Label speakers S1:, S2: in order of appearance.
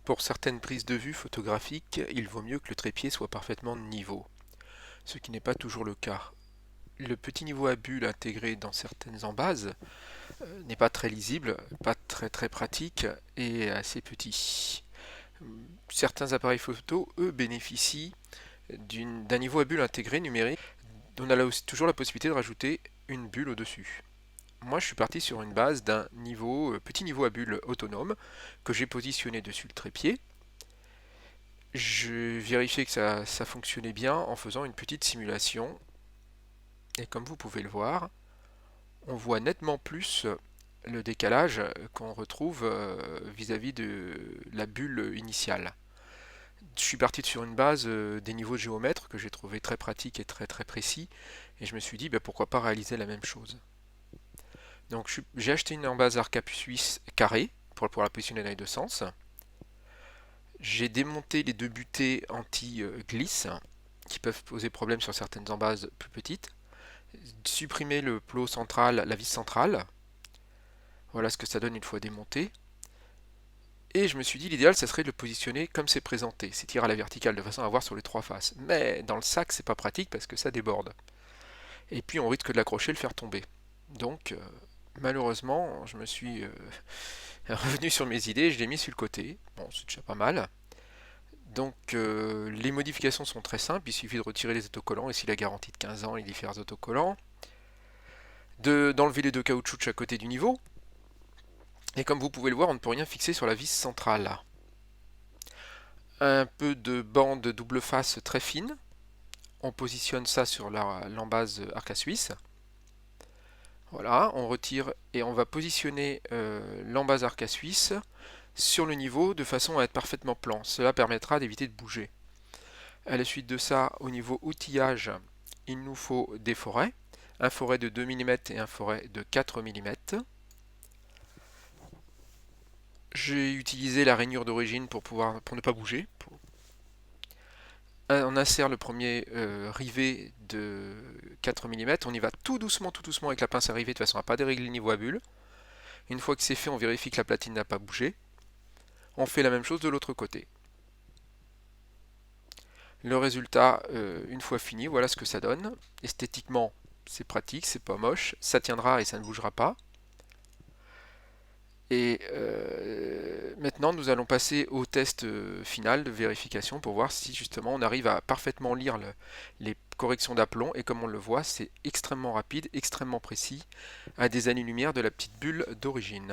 S1: Pour certaines prises de vue photographiques, il vaut mieux que le trépied soit parfaitement niveau, ce qui n'est pas toujours le cas. Le petit niveau à bulles intégré dans certaines embases n'est pas très lisible, pas très pratique et assez petit. Certains appareils photo, eux, bénéficient d'un niveau à bulles intégré numérique. On a là aussi toujours la possibilité de rajouter une bulle au-dessus. Moi, je suis parti sur une base d'un petit niveau à bulles autonome que j'ai positionné dessus le trépied. Je vérifiais que ça fonctionnait bien en faisant une petite simulation. Et comme vous pouvez le voir, on voit nettement plus le décalage qu'on retrouve vis-à-vis de la bulle initiale. Je suis parti sur une base des niveaux de géomètre que j'ai trouvé très pratique et très précis. Et je me suis dit, bah, pourquoi pas réaliser la même chose. Donc j'ai acheté une embase Arca suisse carrée pour la positionner dans les deux sens. J'ai démonté les deux butées anti-glisse qui peuvent poser problème sur certaines embases plus petites. Supprimé le plot central, la vis centrale. Voilà ce que ça donne une fois démonté. Et je me suis dit, l'idéal, ça serait de le positionner comme c'est présenté, c'est tiré à la verticale, de façon à voir sur les trois faces. Mais dans le sac, c'est pas pratique parce que ça déborde. Et puis on risque de l'accrocher et le faire tomber. Donc, malheureusement, je me suis revenu sur mes idées, je l'ai mis sur le côté. Bon, c'est déjà pas mal. Donc, les modifications sont très simples, il suffit de retirer les autocollants, ici la garantie de 15 ans, les différents autocollants, d'enlever les deux caoutchoucs de chaque côté du niveau. Et comme vous pouvez le voir, on ne peut rien fixer sur la vis centrale. Un peu de bande double face très fine. On positionne ça sur l'embase Arca Suisse. Voilà, on retire et on va positionner l'embase Arca Suisse sur le niveau de façon à être parfaitement plan. Cela permettra d'éviter de bouger. À la suite de ça, au niveau outillage, il nous faut des forets. Un forêt de 2 mm et un forêt de 4 mm. J'ai utilisé la rainure d'origine pour ne pas bouger. On insère le premier rivet de 4 mm. On y va tout doucement avec la pince à rivet de façon à ne pas dérégler le niveau à bulle. Une fois que c'est fait, on vérifie que la platine n'a pas bougé. On fait la même chose de l'autre côté. Le résultat, une fois fini, voilà ce que ça donne. Esthétiquement, c'est pratique, c'est pas moche, ça tiendra et ça ne bougera pas. Et maintenant, nous allons passer au test final de vérification pour voir si justement on arrive à parfaitement lire les corrections d'aplomb. Et comme on le voit, c'est extrêmement rapide, extrêmement précis, à des années-lumière de la petite bulle d'origine.